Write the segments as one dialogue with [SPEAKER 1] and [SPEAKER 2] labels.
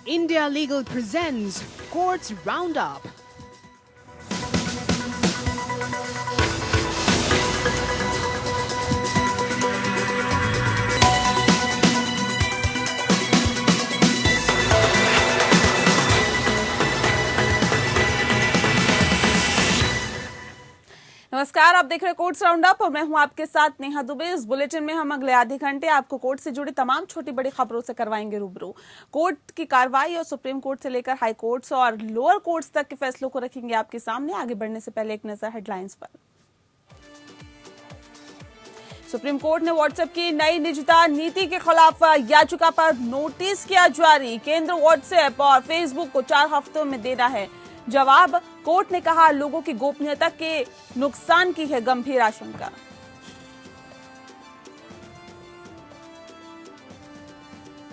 [SPEAKER 1] India Legal presents Courts Roundup.
[SPEAKER 2] नमस्कार, आप देख रहे हैं कोर्ट्स राउंड अप और मैं हूं आपके साथ नेहा दुबे। इस बुलेटिन में हम अगले आधे घंटे आपको कोर्ट से जुड़ी तमाम छोटी बड़ी खबरों से करवाएंगे रूबरू। कोर्ट की कार्रवाई और सुप्रीम कोर्ट से लेकर हाई कोर्ट्स और लोअर कोर्ट्स तक के फैसलों को रखेंगे आपके सामने। आगे बढ़ने से पहले एक नजर हेडलाइंस पर। सुप्रीम कोर्ट ने व्हाट्सएप की नई निजता नीति के खिलाफ याचिका पर नोटिस किया जारी। केंद्र व्हाट्सएप और फेसबुक को 4 हफ्तों में देना है जवाब। कोर्ट ने कहा लोगों की गोपनीयता के नुकसान की है गंभीर आशंका।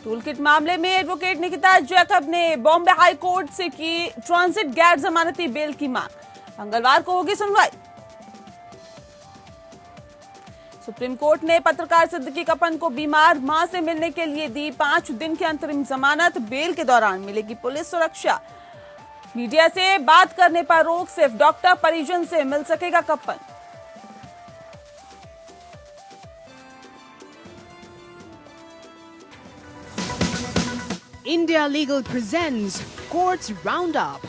[SPEAKER 2] टूलकिट मामले में एडवोकेट निकिता जैकब ने बॉम्बे हाई कोर्ट से की ट्रांजिट गैर जमानती बेल की मांग। मंगलवार को होगी सुनवाई। सुप्रीम कोर्ट ने पत्रकार सिद्दीकी कफन को बीमार मां से मिलने के लिए दी 5 दिन की अंतरिम जमानत। बेल के दौरान मिलेगी पुलिस सुरक्षा। मीडिया से बात करने पर रोक, सिर्फ डॉक्टर परिजन से मिल सकेगा कफन।
[SPEAKER 1] India Legal presents Courts Roundup.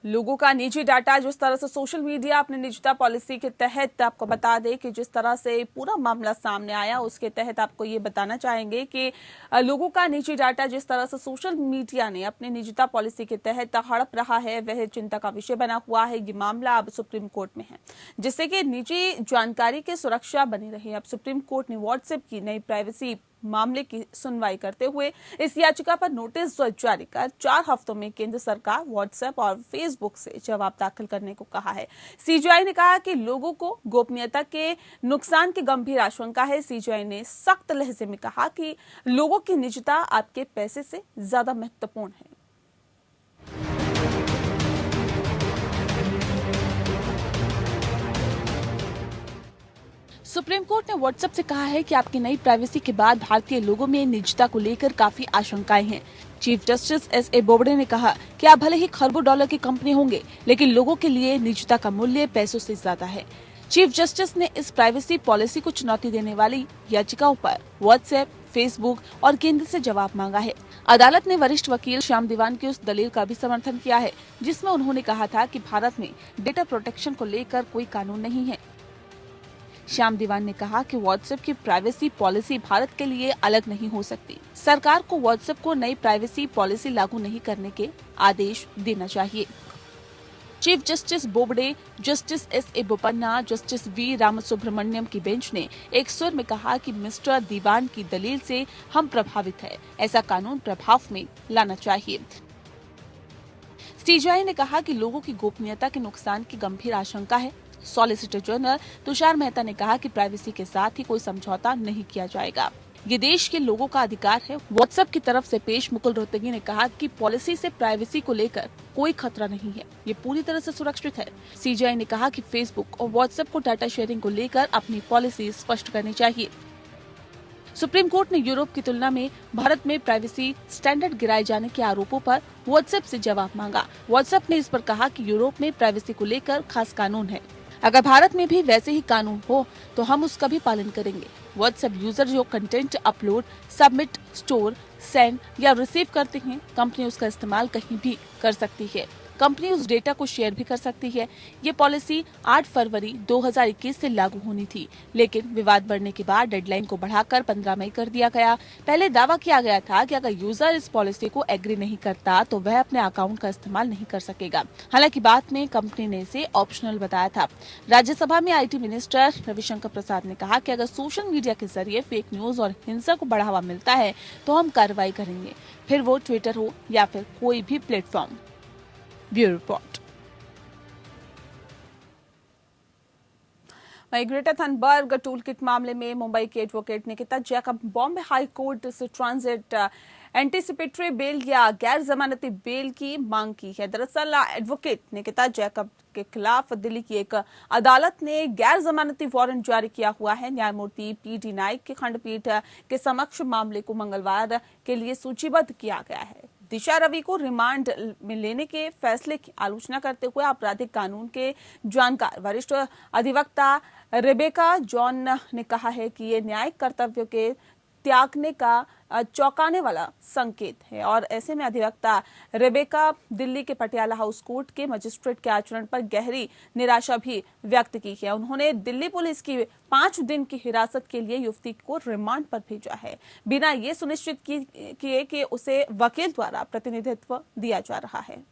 [SPEAKER 2] लोगों का निजी डाटा जिस तरह से सोशल मीडिया अपने निजता पॉलिसी के तहत, आपको बता दें कि जिस तरह से पूरा मामला सामने आया उसके तहत आपको ये बताना चाहेंगे कि लोगों का निजी डाटा जिस तरह से सोशल मीडिया ने अपने निजता पॉलिसी के तहत हड़प रहा है वह चिंता का विषय बना हुआ है। ये मामला अब सुप्रीम कोर्ट में है जिससे कि निजी जानकारी की सुरक्षा बनी रहे। अब सुप्रीम कोर्ट ने व्हाट्सएप की नई प्राइवेसी मामले की सुनवाई करते हुए इस याचिका पर नोटिस जारी कर 4 हफ्तों में केंद्र सरकार व्हाट्सएप और फेसबुक से जवाब दाखिल करने को कहा है। सीजीआई ने कहा कि लोगों को गोपनीयता के नुकसान की गंभीर आशंका है। सीजीआई ने सख्त लहजे में कहा कि लोगों की निजता आपके पैसे से ज्यादा महत्वपूर्ण है। सुप्रीम कोर्ट ने व्हाट्सएप से कहा है कि आपकी नई प्राइवेसी के बाद भारतीय लोगों में निजता को लेकर काफी आशंकाएं हैं। Chief justice एस.ए. बोबडे ने कहा कि आप भले ही खरबों डॉलर की कंपनी होंगे लेकिन लोगों के लिए निजता का मूल्य पैसों से ज्यादा है। चीफ जस्टिस ने इस प्राइवेसी पॉलिसी को चुनौती देने वाली याचिकाओं पर व्हाट्सएप, फेसबुक और केंद्र से जवाब मांगा है। अदालत ने वरिष्ठ वकील श्याम दीवान की उस दलील का भी समर्थन किया है जिसमें उन्होंने कहा था कि भारत में डेटा प्रोटेक्शन को लेकर कोई कानून नहीं है। श्याम दीवान ने कहा कि व्हाट्सएप की प्राइवेसी पॉलिसी भारत के लिए अलग नहीं हो सकती। सरकार को व्हाट्सएप को नई प्राइवेसी पॉलिसी लागू नहीं करने के आदेश देना चाहिए। Chief justice Bobde, justice S A. Bopanna, justice V. Ramasubramanian की बेंच ने एक स्वर में कहा कि मिस्टर दीवान की दलील से हम प्रभावित हैं। ऐसा कानून प्रभाव में लाना चाहिए। सीजीआई ने कहा कि लोगों की गोपनीयता के नुकसान की गंभीर आशंका है। सॉलिसिटर जनरल तुषार मेहता ने कहा कि प्राइवेसी के साथ ही कोई समझौता नहीं किया जाएगा। ये देश के लोगों का अधिकार है। व्हाट्सएप की तरफ से पेश मुकुल रोहतगी ने कहा कि पॉलिसी से प्राइवेसी को लेकर कोई खतरा नहीं है, ये पूरी तरह से सुरक्षित है। सीजीआई ने कहा कि फेसबुक और व्हाट्सएप को डाटा शेयरिंग को लेकर अपनी पॉलिसी स्पष्ट करनी चाहिए। सुप्रीम कोर्ट ने यूरोप की तुलना में भारत में प्राइवेसी स्टैंडर्ड गिराए जाने के आरोपों पर व्हाट्सएप से जवाब मांगा। व्हाट्सएप ने इस पर कहा कि यूरोप में प्राइवेसी को लेकर खास कानून है। अगर भारत में भी वैसे ही कानून हो तो हम उसका भी पालन करेंगे। व्हाट्सएप यूजर जो content upload, submit, store, send या रिसीव करते हैं, कंपनी उसका इस्तेमाल कहीं भी कर सकती है। कंपनी उस डेटा को शेयर भी कर सकती है। ये पॉलिसी 8 फरवरी 2021 से लागू होनी थी, लेकिन विवाद बढ़ने के बाद डेडलाइन को बढ़ाकर 15 मई कर दिया गया। पहले दावा किया गया था कि अगर यूजर इस पॉलिसी को एग्री नहीं करता तो वह अपने अकाउंट का इस्तेमाल नहीं कर सकेगा। हालांकि बाद में कंपनी ने इसे ऑप्शनल बताया था। राज्यसभा में आईटी मिनिस्टर रविशंकर प्रसाद ने कहा कि अगर सोशल मीडिया के जरिए फेक न्यूज और हिंसा को बढ़ावा मिलता है तो हम कार्रवाई करेंगे, फिर वो ट्विटर हो या फिर कोई भी प्लेटफॉर्म। Bureau report. वहीं ग्रेटर थनबर्ग टूलकिट मामले में मुंबई के advocate Nikita Jacob Bombay high court से ट्रांजिट एंटीसिपेटरी बेल या गैर जमानती बेल की मांग की है। दरअसल एडवोकेट निकिता जैकब के खिलाफ दिल्ली की एक अदालत ने गैर जमानती वारंट जारी किया हुआ है। न्यायमूर्ति पी.डी. नाइक की खंडपीठ के समक्ष मामले को मंगलवार के लिए सूचीबद्ध किया गया है। दिशा रवि को रिमांड में लेने के फैसले की आलोचना करते हुए आपराधिक कानून के जानकार वरिष्ठ अधिवक्ता रेबेका जॉन ने कहा है कि ये न्यायिक कर्तव्य के त्यागने का चौंकाने वाला संकेत है और ऐसे में अधिवक्ता रेबेका दिल्ली के पटियाला हाउस कोर्ट के मजिस्ट्रेट के आचरण पर गहरी निराशा भी व्यक्त की है। उन्होंने दिल्ली पुलिस की 5 दिन की हिरासत के लिए युवती को रिमांड पर भेजा है, बिना ये सुनिश्चित किए कि उसे वकील द्वारा प्रतिनिधित्व दिया जा रहा है।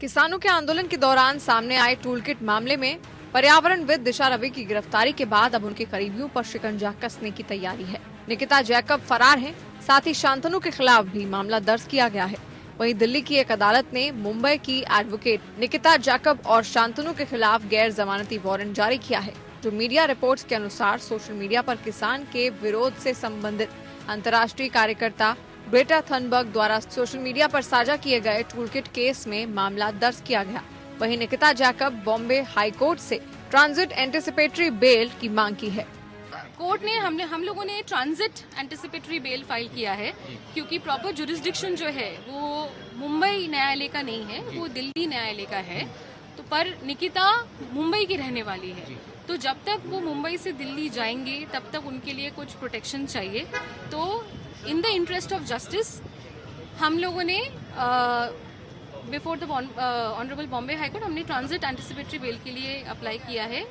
[SPEAKER 3] किसानों के आंदोलन के दौरान सामने आए टूलकिट मामले में पर्यावरणविद दिशा रवि की गिरफ्तारी के बाद अब उनके करीबियों पर शिकंजा कसने की तैयारी है। निकिता जैकब फरार हैं, साथ ही शांतनु के खिलाफ भी मामला दर्ज किया गया है। वहीं दिल्ली की एक अदालत ने मुंबई की एडवोकेट निकिता जैकब और शांतनु के खिलाफ गैर जमानती वारंट जारी किया है, जो मीडिया रिपोर्ट्स के अनुसार सोशल मीडिया पर किसान के विरोध से संबंधित अंतर्राष्ट्रीय कार्यकर्ता ग्रेटा थनबर्ग द्वारा सोशल मीडिया पर साझा किए गए टूलकिट केस में मामला दर्ज किया गया। वहीं Nikita Jacob Bombay high court से ट्रांजिट एंटीसिपेटरी बेल की मांग की है।
[SPEAKER 4] कोर्ट ने हम लोगों ने ट्रांजिट एंटीसिपेटरी बेल फाइल किया है, क्योंकि प्रॉपर जुरिस्डिक्शन जो है वो मुंबई न्यायालय का नहीं है, वो दिल्ली न्यायालय का है। तो पर निकिता मुंबई की रहने वाली है, तो जब तक वो मुंबई से दिल्ली जाएंगे तब तक उनके लिए कुछ प्रोटेक्शन चाहिए। तो in the interest of justice हम लोगों ने before the honourable Bombay high court हमने ट्रांजिट एंटीसिपेटरी बेल के लिए अप्लाई किया है।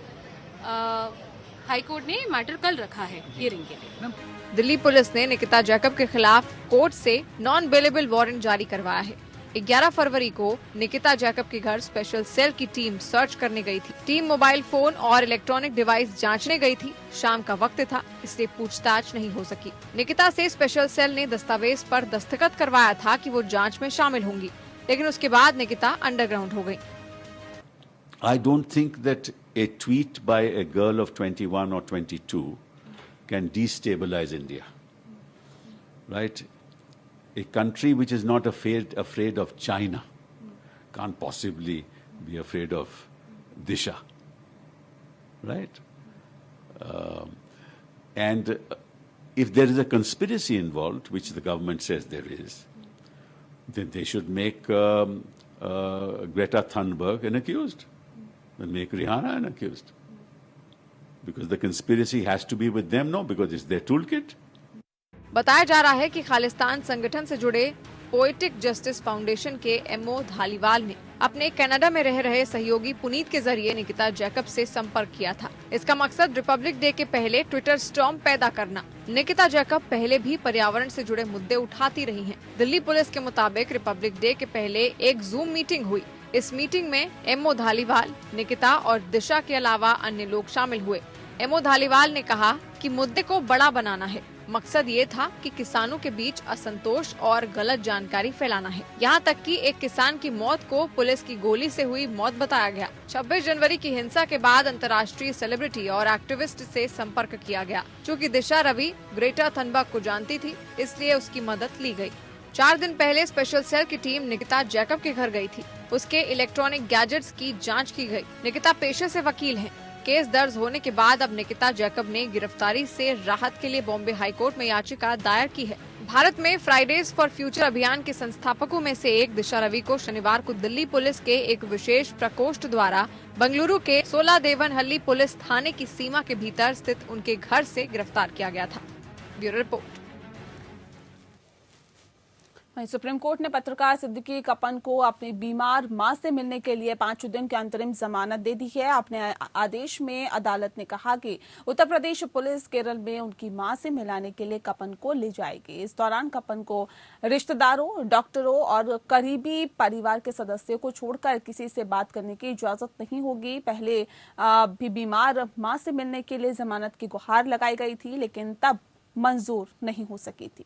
[SPEAKER 4] हाई कोर्ट ने मैटर कल रखा है हियरिंग के लिए।
[SPEAKER 3] दिल्ली पुलिस ने निकिता जैकब के खिलाफ कोर्ट से नॉन बेलेबल वारंट जारी करवाया है। 11 फरवरी को निकिता जैकब के घर स्पेशल सेल की टीम सर्च करने गई थी। टीम मोबाइल फोन और इलेक्ट्रॉनिक डिवाइस जांचने गई थी। शाम का वक्त था, इसलिए पूछताछ नहीं हो सकी। निकिता से स्पेशल सेल ने दस्तावेज पर दस्तखत करवाया था कि वो जांच में शामिल होंगी, लेकिन उसके बाद निकिता अंडरग्राउंड हो गई।
[SPEAKER 5] I don't think that a tweet by a girl of 21 or 22 can destabilize India, right? A country which is not afraid of China can't possibly be afraid of Disha, right? And if there is a conspiracy involved, which the government says there is, then they should make Greta Thunberg an accused and make Rihanna an accused. Because the conspiracy has to be with them, no, because it's their toolkit.
[SPEAKER 3] बताया जा रहा है कि खालिस्तान संगठन से जुड़े poetic justice foundation के ammo Dhaliwal ने अपने कनाडा में रह रहे सहयोगी पुनीत के जरिए निकिता जैकब से संपर्क किया था। इसका मकसद रिपब्लिक डे के पहले ट्विटर स्टॉर्म पैदा करना। निकिता जैकब पहले भी पर्यावरण से जुड़े मुद्दे उठाती रही हैं। दिल्ली पुलिस के मुताबिक रिपब्लिक डे के पहले एक जूम मीटिंग हुई। इस मीटिंग में एमओ धालीवाल, निकिता और दिशा के अलावा अन्य लोग शामिल हुए। एमओ धालीवाल ने कहा कि मुद्दे को बड़ा बनाना है। मकसद ये था कि किसानों के बीच असंतोष और गलत जानकारी फैलाना है। यहाँ तक कि एक किसान की मौत को पुलिस की गोली से हुई मौत बताया गया। 26 जनवरी की हिंसा के बाद अंतर्राष्ट्रीय सेलिब्रिटी और एक्टिविस्ट से संपर्क किया गया। चूँकि दिशा रवि ग्रेटा थनबर्ग को जानती थी, इसलिए उसकी मदद ली गई। 4 दिन पहले स्पेशल सेल की टीम निकिता जैकब के घर गई थी। उसके इलेक्ट्रॉनिक गैजेट्स की जाँच की गयी। निकिता पेशे से वकील है। केस दर्ज होने के बाद अब निकिता जैकब ने गिरफ्तारी से राहत के लिए बॉम्बे हाई कोर्ट में याचिका दायर की है। भारत में फ्राइडेज फॉर फ्यूचर अभियान के संस्थापकों में से एक दिशा रवि को शनिवार को दिल्ली पुलिस के एक विशेष प्रकोष्ठ द्वारा बंगलुरु के सोलादेवनहल्ली पुलिस थाने की सीमा के भीतर स्थित उनके घर से गिरफ्तार किया गया था। Bureau report.
[SPEAKER 2] सुप्रीम कोर्ट ने पत्रकार सिद्दीकी कपन को अपनी बीमार मां से मिलने के लिए 5 दिन की अंतरिम जमानत दे दी है। अपने आदेश में अदालत ने कहा कि उत्तर प्रदेश पुलिस केरल में उनकी मां से मिलाने के लिए कपन को ले जाएगी। इस दौरान कपन को रिश्तेदारों, डॉक्टरों और करीबी परिवार के सदस्यों को छोड़कर किसी से बात करने की इजाजत नहीं होगी। पहले भी बीमार मां से मिलने के लिए जमानत की गुहार लगाई गई थी, लेकिन तब मंजूर नहीं हो सकी थी।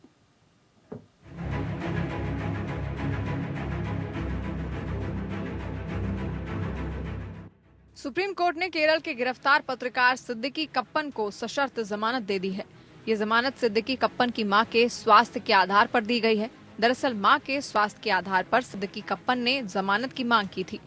[SPEAKER 3] सुप्रीम कोर्ट ने केरल के गिरफ्तार पत्रकार सिद्दीकी कप्पन को सशर्त जमानत दे दी है। ये जमानत सिद्दीकी कप्पन की मां के स्वास्थ्य के आधार पर दी गई है। दरअसल मां के स्वास्थ्य के आधार पर सिद्दीकी कप्पन ने जमानत की मांग की थी,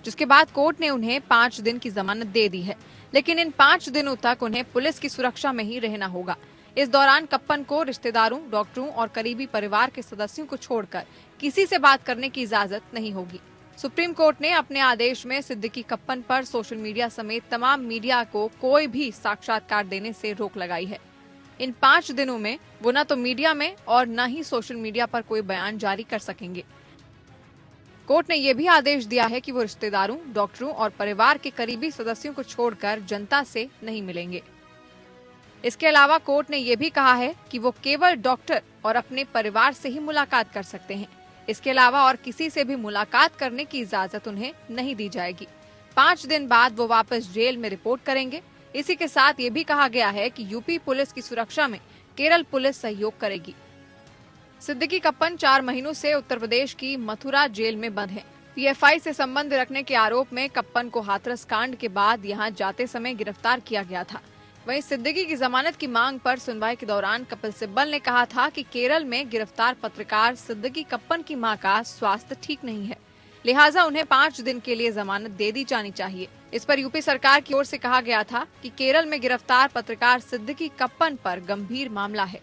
[SPEAKER 3] जिसके बाद कोर्ट ने उन्हें 5 दिन की जमानत दे दी है, लेकिन इन 5 दिनों तक उन्हें पुलिस की सुरक्षा में ही रहना होगा। इस दौरान कप्पन को रिश्तेदारों, डॉक्टरों और करीबी परिवार के सदस्यों को छोड़कर किसी से बात करने की इजाजत नहीं होगी। सुप्रीम कोर्ट ने अपने आदेश में सिद्दीकी कप्पन पर सोशल मीडिया समेत तमाम मीडिया को कोई भी साक्षात्कार देने से रोक लगाई है। इन 5 दिनों में वो न तो मीडिया में और न ही सोशल मीडिया पर कोई बयान जारी कर सकेंगे। कोर्ट ने यह भी आदेश दिया है कि वो रिश्तेदारों, डॉक्टरों और परिवार के करीबी सदस्यों को छोड़कर जनता से नहीं मिलेंगे। इसके अलावा कोर्ट ने यह भी कहा है कि वो केवल डॉक्टर और अपने परिवार से ही मुलाकात कर सकते हैं। इसके अलावा और किसी से भी मुलाकात करने की इजाजत उन्हें नहीं दी जाएगी। 5 दिन बाद वो वापस जेल में रिपोर्ट करेंगे। इसी के साथ ये भी कहा गया है कि यूपी पुलिस की सुरक्षा में केरल पुलिस सहयोग करेगी। सिद्दीकी कप्पन 4 महीनों से उत्तर प्रदेश की मथुरा जेल में बंद हैं। पीएफआई से संबंध रखने के आरोप में कप्पन को हाथरस कांड के बाद यहां जाते समय गिरफ्तार किया गया था। वहीं सिद्दीकी की जमानत की मांग पर सुनवाई के दौरान कपिल सिब्बल ने कहा था कि केरल में गिरफ्तार पत्रकार सिद्दीकी कप्पन की मां का स्वास्थ्य ठीक नहीं है, लिहाजा उन्हें 5 दिन के लिए जमानत दे दी जानी चाहिए। इस पर यूपी सरकार की ओर से कहा गया था कि केरल में गिरफ्तार पत्रकार सिद्दीकी कप्पन पर गंभीर मामला है।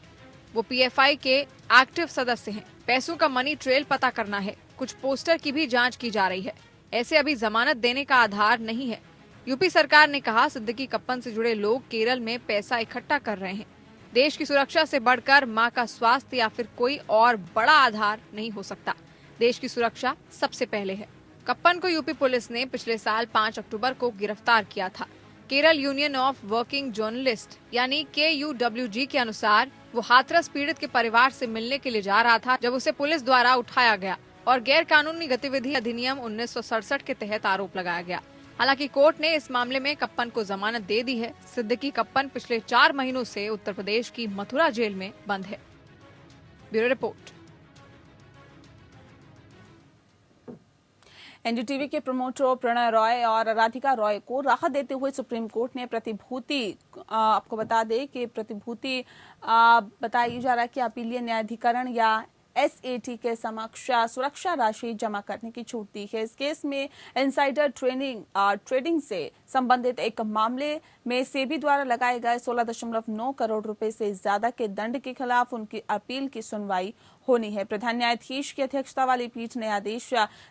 [SPEAKER 3] वो पीएफआई के एक्टिव सदस्य हैं। पैसों का मनी ट्रेल पता करना है। कुछ पोस्टर की भी जांच की जा रही है। ऐसे अभी जमानत देने का आधार नहीं है। यूपी सरकार ने कहा सिद्दीकी कप्पन से जुड़े लोग केरल में पैसा इकट्ठा कर रहे हैं। देश की सुरक्षा से बढ़कर मां का स्वास्थ्य या फिर कोई और बड़ा आधार नहीं हो सकता। देश की सुरक्षा सबसे पहले है। कप्पन को यूपी पुलिस ने पिछले साल 5 अक्टूबर को गिरफ्तार किया था। Kerala union of working journalist यानी KUWG के अनुसार वो हाथरस पीड़ित के परिवार से मिलने के लिए जा रहा था जब उसे पुलिस द्वारा उठाया गया और गैर कानूनी गतिविधि अधिनियम 1967 के तहत आरोप लगाया गया। हालांकि कोर्ट ने इस मामले में कप्पन को जमानत दे दी है। सिद्दीकी कप्पन पिछले 4 महीनों से उत्तर प्रदेश की मथुरा जेल में बंद है। Bureau report.
[SPEAKER 2] एनडीटीवी के प्रमोटर प्रणय रॉय और राधिका रॉय को राहत देते हुए सुप्रीम कोर्ट ने प्रतिभूति आपको बता दें कि प्रतिभूति बताया जा रहा है कि अपीलीय न्यायाधिकरण या SAT के समक्ष सुरक्षा राशि जमा करने की छूट दी है। इस केस में इनसाइडर ट्रेडिंग से संबंधित एक मामले में सेबी द्वारा लगाए गए 16.9 करोड़ रुपए से ज्यादा के दंड के खिलाफ उनकी अपील की सुनवाई होनी है। प्रधान न्यायाधीश की अध्यक्षता वाली पीठ ने आदेश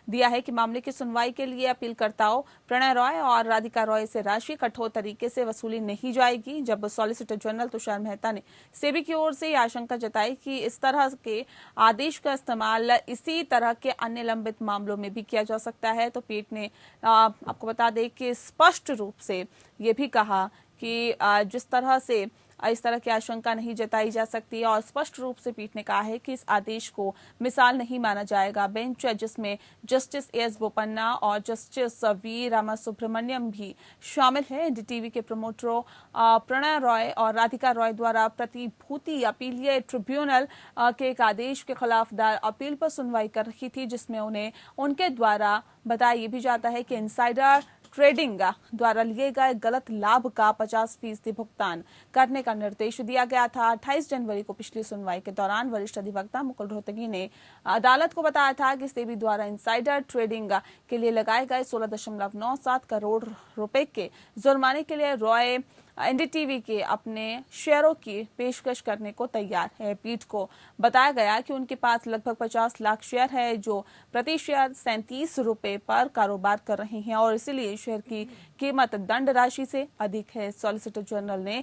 [SPEAKER 2] दिया है कि मामले की सुनवाई के लिए अपीलकर्ताओं प्रणय रॉय और राधिका रॉय से राशि कठोर तरीके से वसूली नहीं जाएगी। जब सॉलिसिटर जनरल तुषार मेहता ने सेबी की ओर से आशंका जताई कि इस तरह के आदेश का इस्तेमाल इसी तरह के अन्य लंबित मामलों में भी किया जा सकता है, तो पीठ ने आपको बता दें कि स्पष्ट रूप से ये भी कहा कि जिस तरह से इस तरह की आशंका नहीं जताई जा सकती और स्पष्ट रूप से पीठ ने कहा है कि इस आदेश को मिसाल नहीं माना जाएगा। बेंच जिसमें जस्टिस AS बोपन्ना और जस्टिस V रामासुब्रमण्यम भी शामिल है। एनडीटीवी के प्रमोटरों प्रणय रॉय और राधिका रॉय द्वारा प्रतिभूति अपीलीय ट्रिब्यूनल के एक आदेश के खिलाफ दायर अपील पर सुनवाई कर रही थी, जिसमें उन्हें उनके द्वारा बताया ये भी जाता है कि इनसाइडर ट्रेडिंग द्वारा लिए गए गलत लाभ का 50% भुगतान करने का निर्देश दिया गया था। 28 जनवरी को पिछली सुनवाई के दौरान वरिष्ठ अधिवक्ता मुकुल रोहतगी ने अदालत को बताया था कि सेबी द्वारा इनसाइडर ट्रेडिंग के लिए लगाए गए 16.97 करोड़ रुपए के जुर्माने के लिए रॉय एनडीटीवी के अपने शेयरों की पेशकश करने को तैयार है। पीठ को बताया गया कि उनके पास लगभग 50 लाख शेयर है जो प्रति शेयर 37 रुपए पर कारोबार कर रहे हैं और इसलिए शेयर की कीमत दंड राशि से अधिक है। सॉलिसिटर जनरल ने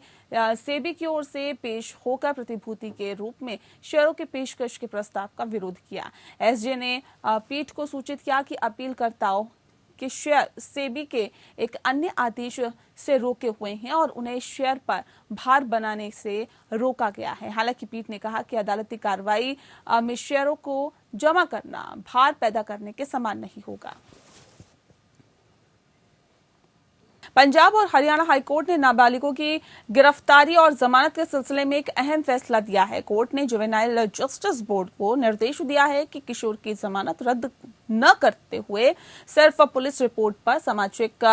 [SPEAKER 2] सेबी की ओर से पेश होकर प्रतिभूति के रूप में शेयरों के पेशकश के प्रस्ताव का विरोध किया। एसजे ने पीठ को सूचित किया कि अपीलकर्ताओं कि शेयर सेबी के एक अन्य आदेश से रोके हुए हैं और उन्हें शेयर पर भार बनाने से रोका गया है। हालांकि पीठ ने कहा कि अदालती कार्रवाई में शेयरों को जमा करना भार पैदा करने के समान नहीं होगा। पंजाब और हरियाणा हाईकोर्ट ने नाबालिगों की गिरफ्तारी और जमानत के सिलसिले में एक अहम फैसला दिया है। कोर्ट ने जुवेनाइल जस्टिस बोर्ड को निर्देश दिया है कि किशोर की जमानत रद्द न करते हुए सिर्फ पुलिस रिपोर्ट पर सामाजिक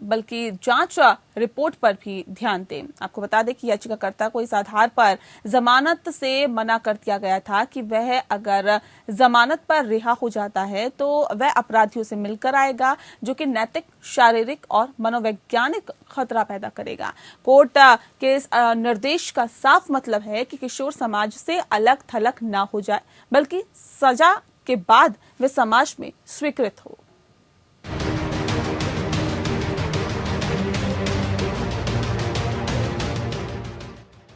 [SPEAKER 2] बल्कि जांच रिपोर्ट पर भी ध्यान दें। आपको बता दें कि याचिकाकर्ता को इस आधार पर जमानत से मना कर दिया गया था कि वह अगर जमानत पर रिहा हो जाता है तो वह अपराधियों से मिलकर आएगा, जो कि नैतिक, शारीरिक और मनोवैज्ञानिक खतरा पैदा करेगा। कोर्ट के इस निर्देश का साफ मतलब है कि किशोर समाज से अलग थलग ना हो जाए, बल्कि सजा के बाद वे समाज में स्वीकृत हो।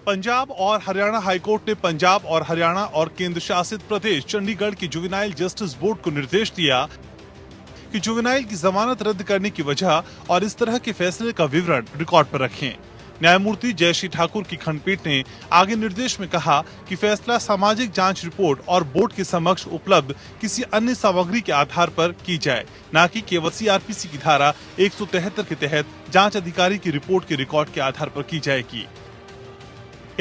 [SPEAKER 6] पंजाब और हरियाणा हाईकोर्ट ने पंजाब और हरियाणा और केंद्र शासित प्रदेश चंडीगढ़ की जुवेनाइल जस्टिस बोर्ड को निर्देश दिया कि जुवेनाइल की जमानत रद्द करने की वजह और इस तरह के फैसले का विवरण रिकॉर्ड पर रखें। न्यायमूर्ति जयश्री ठाकुर की खंडपीठ ने आगे निर्देश में कहा कि फैसला सामाजिक जांच रिपोर्ट और बोर्ड के समक्ष उपलब्ध किसी अन्य सामग्री के आधार पर की जाए, न कि केवल सीआरपीसी की धारा 173 के तहत जांच अधिकारी की रिपोर्ट के रिकॉर्ड के आधार पर की जाएगी।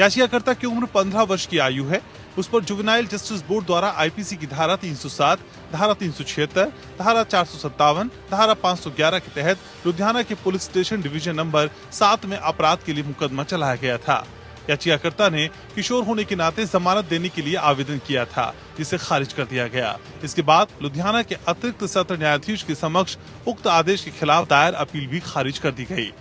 [SPEAKER 6] याचिकाकर्ता की उम्र 15 वर्ष की आयु है। उस पर जुवेनाइल जस्टिस बोर्ड द्वारा आईपीसी की धारा 307, धारा 376, धारा 457, धारा 511 के तहत लुधियाना के पुलिस स्टेशन डिवीजन नंबर 7 में अपराध के लिए मुकदमा चलाया गया था। याचिकाकर्ता ने किशोर होने के नाते जमानत देने के लिए आवेदन किया था, जिसे खारिज कर दिया गया। इसके बाद लुधियाना के अतिरिक्त सत्र न्यायाधीश के समक्ष उक्त आदेश के खिलाफ दायर अपील भी खारिज कर दी गयी।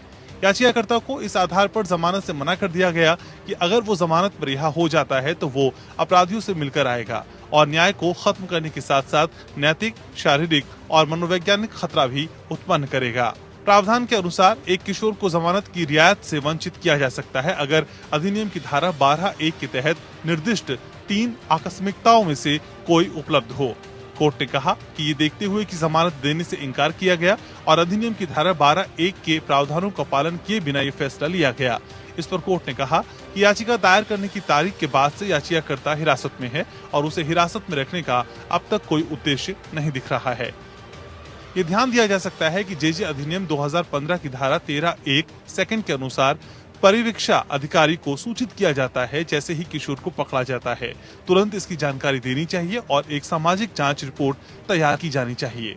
[SPEAKER 6] याचिकाकर्ता को इस आधार पर जमानत से मना कर दिया गया कि अगर वो जमानत पर रिहा हो जाता है तो वो अपराधियों से मिलकर आएगा और न्याय को खत्म करने के साथ साथ नैतिक, शारीरिक और मनोवैज्ञानिक खतरा भी उत्पन्न करेगा। प्रावधान के अनुसार एक किशोर को जमानत की रियायत से वंचित किया जा सकता है अगर अधिनियम की धारा 12(1) के तहत निर्दिष्ट 3 आकस्मिकताओं में से कोई उपलब्ध हो। कोर्ट ने कहा कि ये देखते हुए कि जमानत देने से इनकार किया गया और अधिनियम की धारा 12(1) के प्रावधानों का पालन किए बिना ये फैसला लिया गया। इस पर कोर्ट ने कहा कि याचिका दायर करने की तारीख के बाद से याचिकाकर्ता हिरासत में है और उसे हिरासत में रखने का अब तक कोई उद्देश्य नहीं दिख रहा है। ये ध्यान दिया जा सकता है कि जेजे अधिनियम 2015 की धारा 13(1) सेकंड के अनुसार परिवीक्षा अधिकारी को सूचित किया जाता है जैसे ही किशोर को पकड़ा जाता है। तुरंत इसकी जानकारी देनी चाहिए और एक सामाजिक जांच रिपोर्ट तैयार की जानी चाहिए।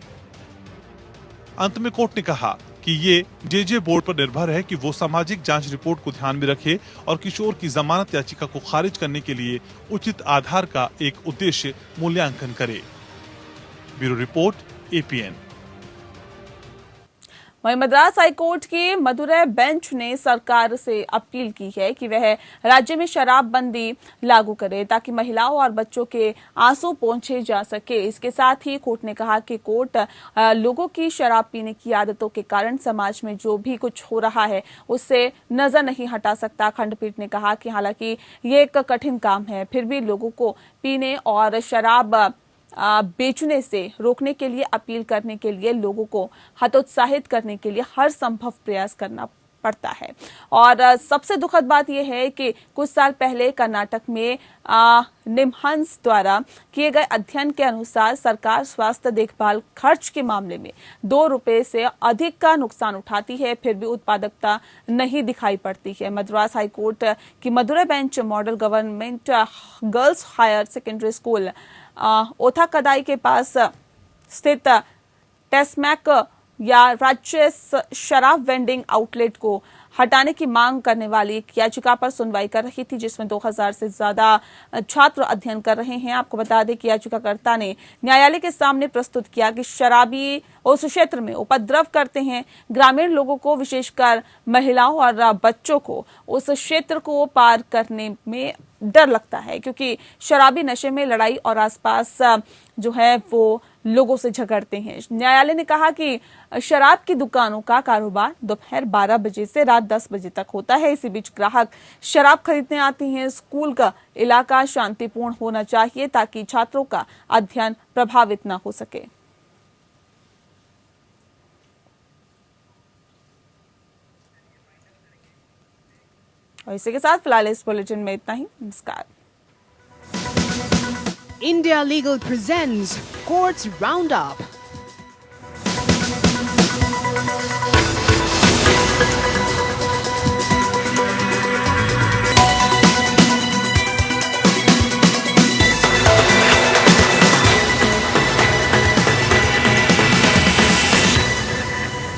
[SPEAKER 6] अंत में कोर्ट ने कहा कि ये जेजे बोर्ड पर निर्भर है कि वो सामाजिक जांच रिपोर्ट को ध्यान में रखे और किशोर की जमानत याचिका को खारिज करने के लिए उचित आधार का एक उद्देश्य मूल्यांकन करे। Bureau report, APN।
[SPEAKER 2] वहीं मद्रास हाईकोर्ट की मदुरै बेंच ने सरकार से अपील की है कि वह राज्य में शराबबंदी लागू करे ताकि महिलाओं और बच्चों के आंसू पोंछे जा सके। इसके साथ ही कोर्ट ने कहा कि कोर्ट लोगों की शराब पीने की आदतों के कारण समाज में जो भी कुछ हो रहा है उससे नजर नहीं हटा सकता। खंडपीठ ने कहा कि हालांकि ये एक कठिन काम है, फिर भी लोगों को पीने और शराब बेचने से रोकने के लिए, अपील करने के लिए, लोगों को हतोत्साहित करने के लिए हर संभव प्रयास करना पड़ता है। और सबसे दुखद बात यह है कि कुछ साल पहले कर्नाटक में निमहंस द्वारा किए गए अध्ययन के अनुसार सरकार स्वास्थ्य देखभाल खर्च के मामले में 2 रुपए से अधिक का नुकसान उठाती है, फिर भी उत्पादकता नहीं दिखाई पड़ती है। मद्रास हाईकोर्ट की Madurai bench model government girls higher secondary school Otha Kadai के पास स्थित टेस्मैक या राज्य शराब वेंडिंग आउटलेट को हटाने की मांग करने वाली एक याचिका पर सुनवाई कर रही थी, जिसमें 2000 से ज्यादा छात्र अध्ययन कर रहे हैं। आपको बता दें कि याचिकाकर्ता ने न्यायालय के सामने प्रस्तुत किया कि शराबी उस क्षेत्र में उपद्रव करते हैं। ग्रामीण लोगों को, विशेषकर महिलाओं और बच्चों को उस क्षेत्र को पार करने में डर लगता है, क्योंकि शराबी नशे में लड़ाई और आसपास जो है वो लोगों से झगड़ते हैं। न्यायालय ने कहा कि शराब की दुकानों का कारोबार दोपहर 12 बजे से रात 10 बजे तक होता है। इसी बीच ग्राहक शराब खरीदने आते हैं। स्कूल का इलाका शांतिपूर्ण होना चाहिए ताकि छात्रों का अध्ययन प्रभावित न हो सके। और इसी के साथ फिलहाल इस बुलेटिन में इतना ही। नमस्कार।
[SPEAKER 1] India Legal presents Courts Roundup.